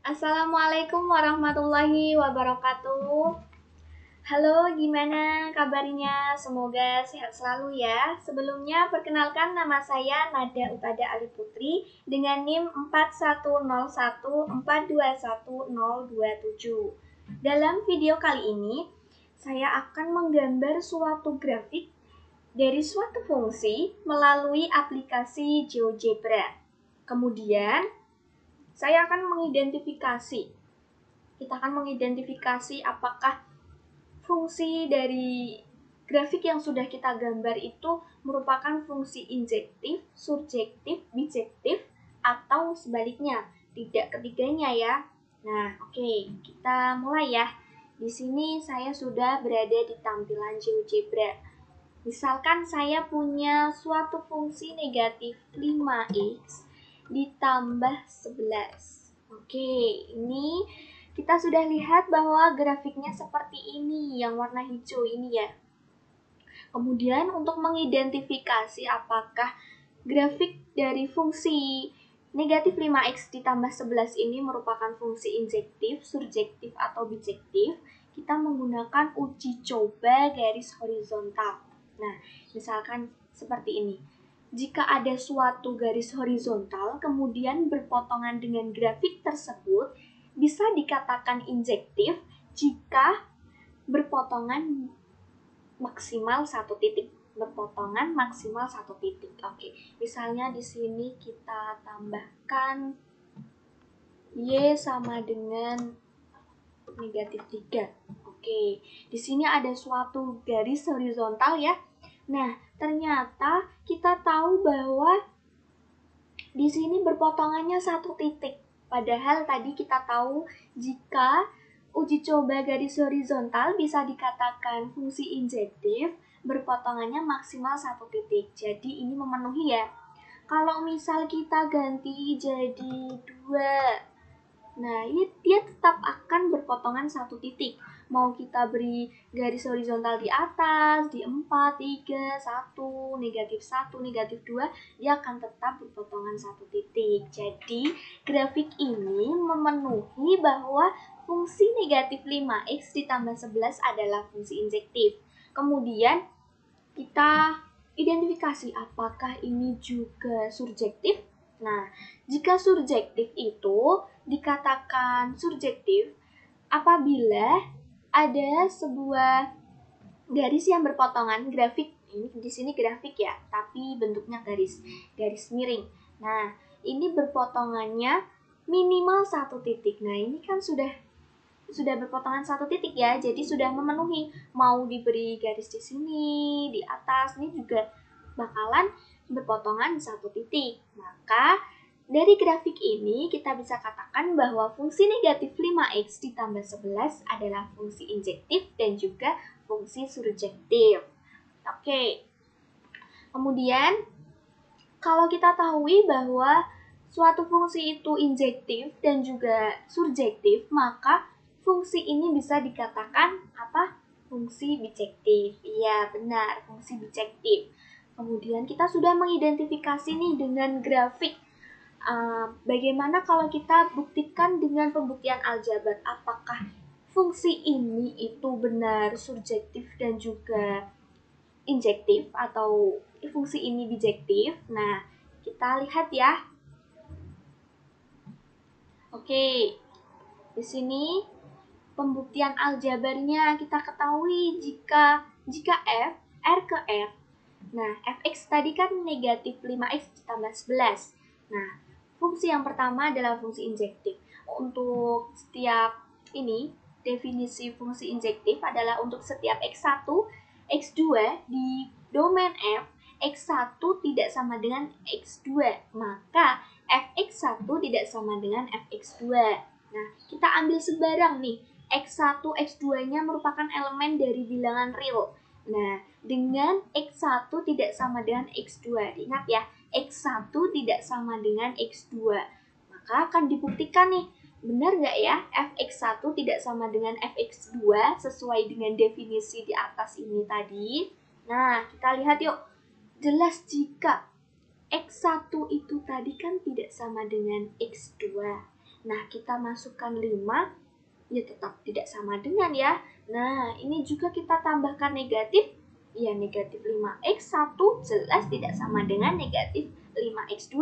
Assalamualaikum warahmatullahi wabarakatuh. Halo, gimana kabarnya? Semoga sehat selalu ya. Sebelumnya, perkenalkan nama saya Nada Utada Ali Putri dengan NIM 4101421027. Dalam video kali ini, saya akan menggambar suatu grafik dari suatu fungsi melalui aplikasi GeoGebra. Kemudian, kita akan mengidentifikasi apakah fungsi dari grafik yang sudah kita gambar itu merupakan fungsi injektif, surjektif, bijektif, atau sebaliknya, tidak ketiganya ya. Nah, oke, kita mulai ya. Di sini saya sudah berada di tampilan GeoGebra. Misalkan saya punya suatu fungsi negatif 5x ditambah 11. Oke, ini kita sudah lihat bahwa grafiknya seperti ini, yang warna hijau ini ya. Kemudian untuk mengidentifikasi apakah grafik dari fungsi negatif 5x ditambah 11 ini merupakan fungsi injektif, surjektif, atau bijektif, kita menggunakan uji coba garis horizontal. Nah, misalkan seperti ini. Jika ada suatu garis horizontal kemudian berpotongan dengan grafik tersebut, bisa dikatakan injektif jika berpotongan maksimal satu titik. Oke, misalnya di sini kita tambahkan Y sama dengan negatif 3. Oke, di sini ada suatu garis horizontal ya. Nah, ternyata kita tahu bahwa di sini berpotongannya satu titik. Padahal tadi kita tahu jika uji coba garis horizontal bisa dikatakan fungsi injektif, berpotongannya maksimal satu titik. Jadi ini memenuhi ya. Kalau misal kita ganti jadi 2, nah, ini dia tetap akan berpotongan satu titik. Mau kita beri garis horizontal di atas, di 4, 3, 1, negatif 1, negatif 2, dia akan tetap berpotongan satu titik. Jadi, grafik ini memenuhi bahwa fungsi negatif 5x ditambah 11 adalah fungsi injektif. Kemudian, kita identifikasi apakah ini juga surjektif. Nah, jika surjektif itu dikatakan surjektif apabila ada sebuah garis yang berpotongan grafik. Ini di sini grafik ya, tapi bentuknya garis miring. Nah, ini berpotongannya minimal satu titik. Nah, ini kan sudah berpotongan satu titik ya, jadi sudah memenuhi. Mau diberi garis di sini, di atas, ini juga bakalan berpotongan satu titik. Maka dari grafik ini kita bisa katakan bahwa fungsi negatif 5x ditambah 11 adalah fungsi injektif dan juga fungsi surjektif. Oke. Kemudian kalau kita tahu bahwa suatu fungsi itu injektif dan juga surjektif, maka fungsi ini bisa dikatakan apa? Fungsi bijektif. Iya, benar, fungsi bijektif. Kemudian kita sudah mengidentifikasi nih dengan grafik. Bagaimana kalau kita buktikan dengan pembuktian aljabar? Apakah fungsi ini itu benar surjektif dan juga injektif atau fungsi ini bijektif? Nah, kita lihat ya. Oke, di sini pembuktian aljabarnya kita ketahui jika F, R ke F. Nah, Fx tadi kan negatif 5x ditambah 11. Nah, fungsi yang pertama adalah fungsi injektif. Untuk setiap ini, definisi fungsi injektif adalah untuk setiap x1, x2 di domain F, x1 tidak sama dengan x2. Maka fx1 tidak sama dengan fx2. Nah, kita ambil sebarang nih. X1, X2-nya merupakan elemen dari bilangan real. Nah, dengan X1 tidak sama dengan X2. Ingat ya, X1 tidak sama dengan X2. Maka akan dibuktikan nih, benar nggak ya Fx1 tidak sama dengan Fx2 sesuai dengan definisi di atas ini tadi. Nah, kita lihat yuk. Jelas jika X1 itu tadi kan tidak sama dengan X2. Nah, kita masukkan 5, ya tetap tidak sama dengan ya. Nah, ini juga kita tambahkan negatif, ya negatif 5x 1 jelas tidak sama dengan negatif 5x2.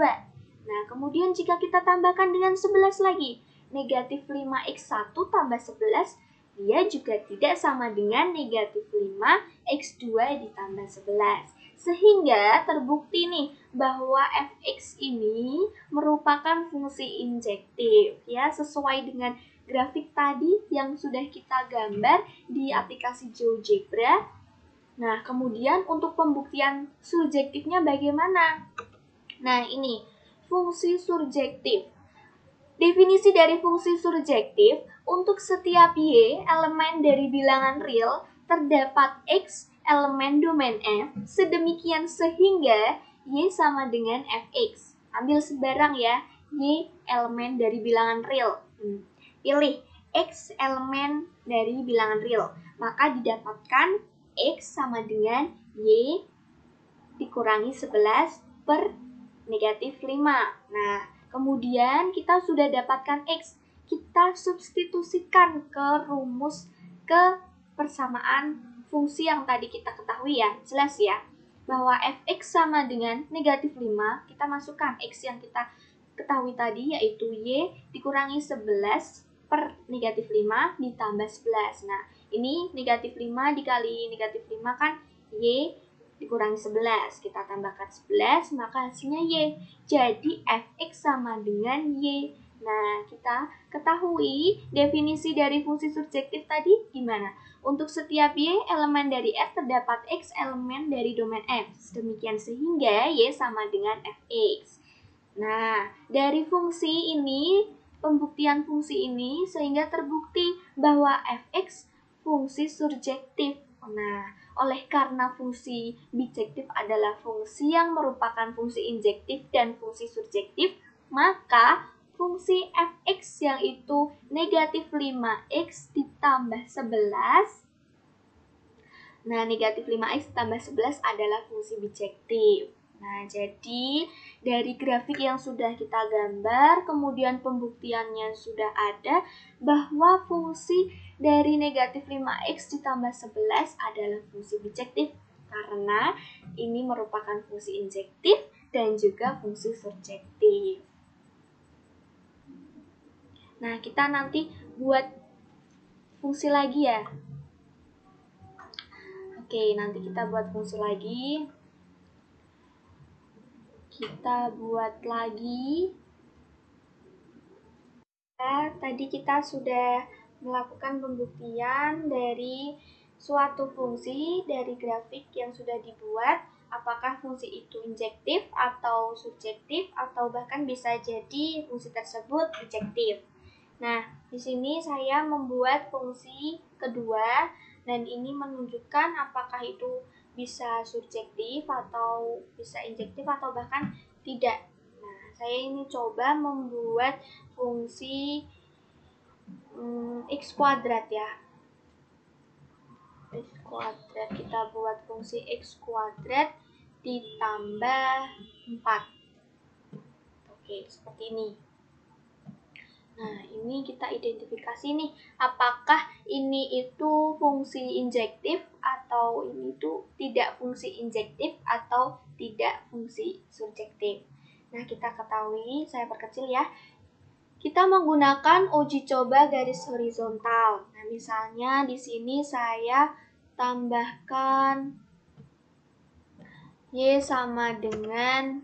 Nah, kemudian jika kita tambahkan dengan 11 lagi, negatif 5x1 tambah 11, dia juga tidak sama dengan negatif 5x2 ditambah 11. Sehingga terbukti nih bahwa fx ini merupakan fungsi injektif ya, sesuai dengan grafik tadi yang sudah kita gambar di aplikasi GeoGebra. Nah, kemudian untuk pembuktian surjektifnya bagaimana? Nah, ini fungsi surjektif. Definisi dari fungsi surjektif, untuk setiap Y elemen dari bilangan real terdapat X elemen domain F, sedemikian sehingga Y sama dengan Fx. Ambil sebarang ya, Y elemen dari bilangan real. Pilih X elemen dari bilangan real, maka didapatkan X sama dengan Y dikurangi 11 per negatif 5. Nah, kemudian kita sudah dapatkan X. Kita substitusikan ke rumus kepersamaan fungsi yang tadi kita ketahui ya. Jelas ya, bahwa fx sama dengan negatif 5. Kita masukkan X yang kita ketahui tadi, yaitu Y dikurangi 11 per negatif 5 ditambah 11. Nah, ini negatif 5 dikali negatif 5 kan Y dikurangi 11, kita tambahkan 11, maka hasilnya Y. Jadi fx sama dengan Y. Nah, kita ketahui definisi dari fungsi surjektif tadi gimana? Untuk setiap Y elemen dari F terdapat X elemen dari domain F. Demikian sehingga Y sama dengan fx. Nah, dari fungsi ini, pembuktian fungsi ini, sehingga terbukti bahwa fx fungsi surjektif. Nah, oleh karena fungsi bijektif adalah fungsi yang merupakan fungsi injektif dan fungsi surjektif, maka fungsi fx yang itu negatif 5x ditambah 11. Nah, negatif 5x tambah 11 adalah fungsi bijektif. Nah, jadi dari grafik yang sudah kita gambar, kemudian pembuktiannya sudah ada, bahwa fungsi dari negatif 5x ditambah 11 adalah fungsi bijektif, karena ini merupakan fungsi injektif dan juga fungsi surjektif. Nah, kita nanti buat fungsi lagi ya. Oke, nanti kita buat fungsi lagi. Kita buat lagi. Tadi kita sudah melakukan pembuktian dari suatu fungsi dari grafik yang sudah dibuat, apakah fungsi itu injektif atau subjektif atau bahkan bisa jadi fungsi tersebut bijektif. Nah, di sini saya membuat fungsi kedua dan ini menunjukkan apakah itu bisa subjektif atau bisa injektif atau bahkan tidak. Nah, saya ini coba membuat fungsi x kuadrat ya. X kuadrat, kita buat fungsi x kuadrat ditambah 4. Oke, seperti ini. Nah, ini kita identifikasi nih, apakah ini itu fungsi injektif atau ini tuh tidak fungsi injektif atau tidak fungsi subjektif. Nah, kita ketahui, saya perkecil ya. Kita menggunakan uji coba garis horizontal. Nah, misalnya di sini saya tambahkan Y sama dengan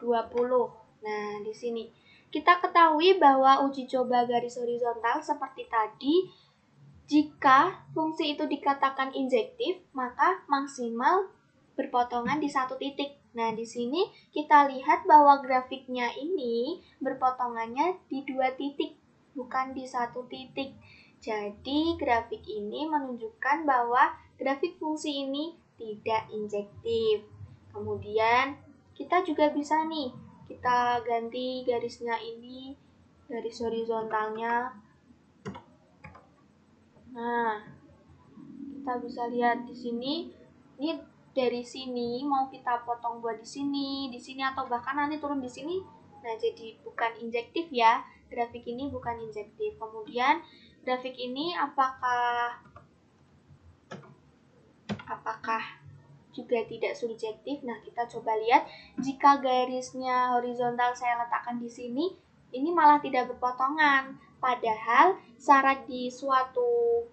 20. Nah, di sini kita ketahui bahwa uji coba garis horizontal seperti tadi, jika fungsi itu dikatakan injektif, maka maksimal berpotongan di satu titik. Nah, di sini kita lihat bahwa grafiknya ini berpotongannya di 2 titik, bukan di 1 titik. Jadi, grafik ini menunjukkan bahwa grafik fungsi ini tidak injektif. Kemudian, kita juga bisa nih, kita ganti garisnya ini, garis horizontalnya. Nah, kita bisa lihat di sini, ini dari sini mau kita potong buat di sini atau bahkan nanti turun di sini Nah, jadi bukan injektif ya. Grafik ini bukan injektif. Kemudian grafik ini apakah juga tidak surjektif? Nah, kita coba lihat. Jika garisnya horizontal saya letakkan di sini, ini malah tidak berpotongan. Padahal syarat di suatu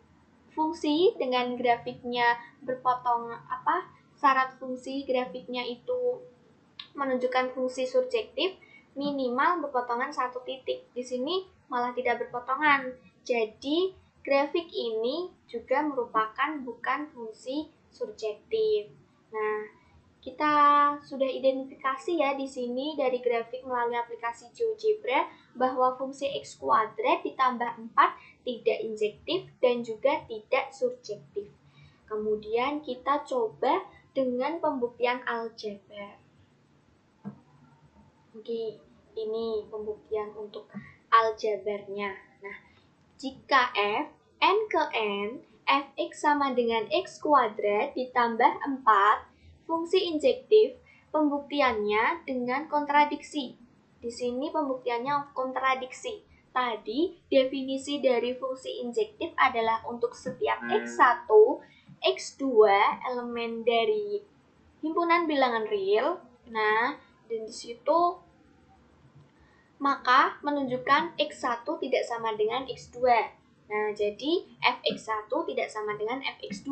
fungsi dengan grafiknya berpotong syarat fungsi grafiknya itu menunjukkan fungsi surjektif minimal berpotongan satu titik. Di sini malah tidak berpotongan. Jadi grafik ini juga merupakan bukan fungsi surjektif. Nah, kita sudah identifikasi ya di sini dari grafik melalui aplikasi GeoGebra bahwa fungsi X kuadrat ditambah 4 tidak injektif dan juga tidak surjektif. Kemudian kita coba dengan pembuktian aljabar. Oke, ini pembuktian untuk aljabarnya. Nah, jika f n ke n, fx sama dengan x kuadrat ditambah 4, fungsi injektif, pembuktiannya dengan kontradiksi. Di sini pembuktiannya kontradiksi. Tadi definisi dari fungsi injektif adalah untuk setiap x1, x2 elemen dari himpunan bilangan real. Nah, dan di situ maka menunjukkan X1 tidak sama dengan X2. Nah, jadi Fx1 tidak sama dengan Fx2.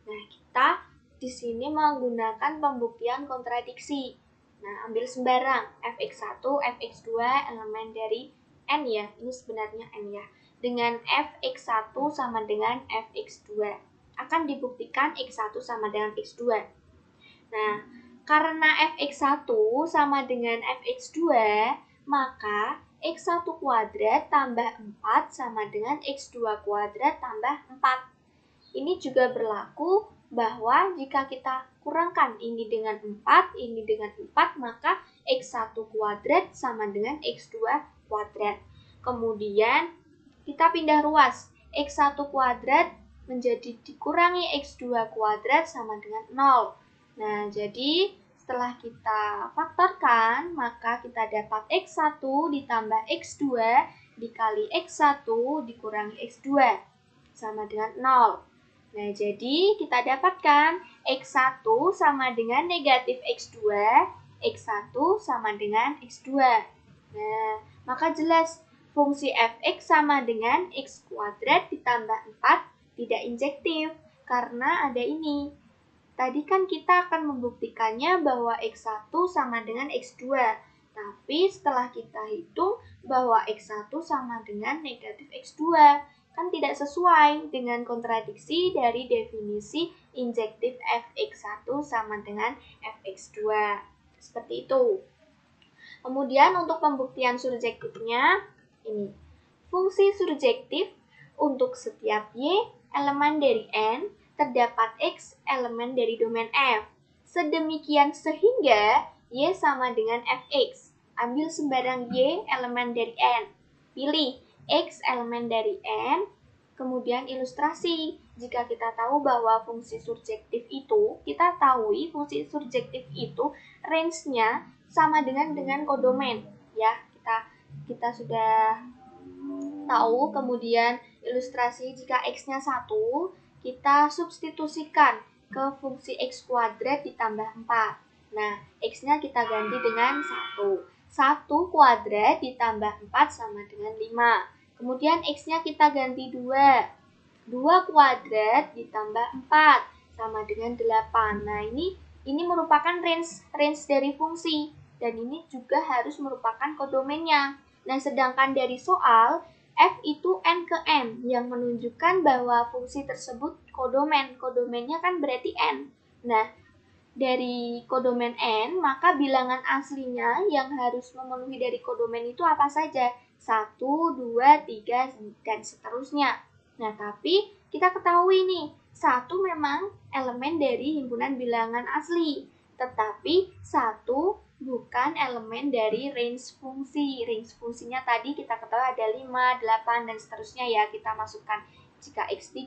Nah, kita di sini menggunakan pembuktian kontradiksi. Nah, ambil sembarang Fx1, Fx2 elemen dari N ya. Ini sebenarnya N ya. Dengan Fx1 sama dengan Fx2. Akan dibuktikan X1 sama dengan X2. Nah, karena Fx1 sama dengan Fx2, maka X1 kuadrat tambah 4 sama dengan X2 kuadrat tambah 4. Ini juga berlaku bahwa jika kita kurangkan ini dengan 4, ini dengan 4, maka X1 kuadrat sama dengan X2 kuadrat. Kemudian kita pindah ruas. X1 kuadrat menjadi dikurangi X2 kuadrat sama dengan 0. Nah, jadi setelah kita faktorkan, maka kita dapat X1 ditambah X2 dikali X1 dikurangi X2 sama dengan 0. Nah, jadi kita dapatkan X1 sama dengan negatif X2, X1 sama dengan X2. Nah, maka jelas fungsi fx sama dengan x kuadrat ditambah 4 tidak injektif karena ada ini. Tadi kan kita akan membuktikannya bahwa X1 sama dengan X2. Tapi setelah kita hitung bahwa X1 sama dengan negatif X2. Kan tidak sesuai dengan kontradiksi dari definisi injektif Fx1 sama dengan Fx2. Seperti itu. Kemudian untuk pembuktian surjektifnya, ini. Fungsi surjektif untuk setiap Y elemen dari N terdapat X elemen dari domain F. Sedemikian sehingga Y sama dengan Fx. Ambil sembarang Y elemen dari N. Pilih X elemen dari N, kemudian ilustrasi. Jika kita tahu bahwa fungsi surjektif itu, kita tahu fungsi surjektif itu range-nya sama dengan kodomen. Ya, kita sudah tahu. Kemudian ilustrasi jika X-nya 1, kita substitusikan ke fungsi X kuadrat ditambah 4. Nah, X-nya kita ganti dengan 1. 1 kuadrat ditambah 4 sama dengan 5. Kemudian X-nya kita ganti 2. 2 kuadrat ditambah 4 sama dengan 8. Nah, ini merupakan range dari fungsi. Dan ini juga harus merupakan kodomennya. Nah, sedangkan dari soal, F itu N ke N, yang menunjukkan bahwa fungsi tersebut kodomen. Kodomennya kan berarti N. Nah, dari kodomen N, maka bilangan aslinya yang harus memenuhi dari kodomen itu apa saja? 1, 2, 3, dan seterusnya. Nah, tapi kita ketahui nih, 1 memang elemen dari himpunan bilangan asli. Tetapi 1 bukan elemen dari range fungsi. Range fungsinya tadi kita ketahui ada 5, 8, dan seterusnya ya. Kita masukkan jika X3,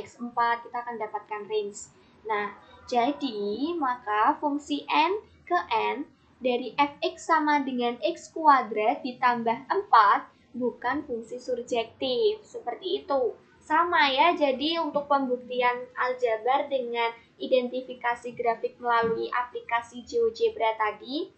X4, kita akan dapatkan range. Nah, jadi maka fungsi N ke N dari fx sama dengan x kuadrat ditambah 4 bukan fungsi surjektif. Seperti itu. Sama ya, jadi untuk pembuktian aljabar dengan identifikasi grafik melalui aplikasi GeoGebra tadi,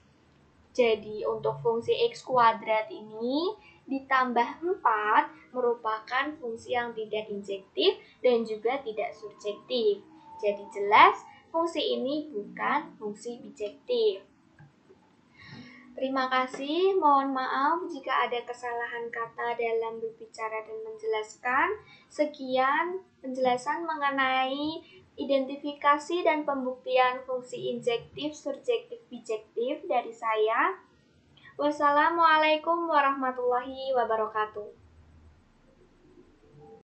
jadi untuk fungsi x kuadrat ini ditambah 4 merupakan fungsi yang tidak injektif dan juga tidak surjektif. Jadi jelas fungsi ini bukan fungsi bijektif. Terima kasih, mohon maaf jika ada kesalahan kata dalam berbicara dan menjelaskan. Sekian penjelasan mengenai identifikasi dan pembuktian fungsi injektif, surjektif, bijektif dari saya. Wassalamualaikum warahmatullahi wabarakatuh.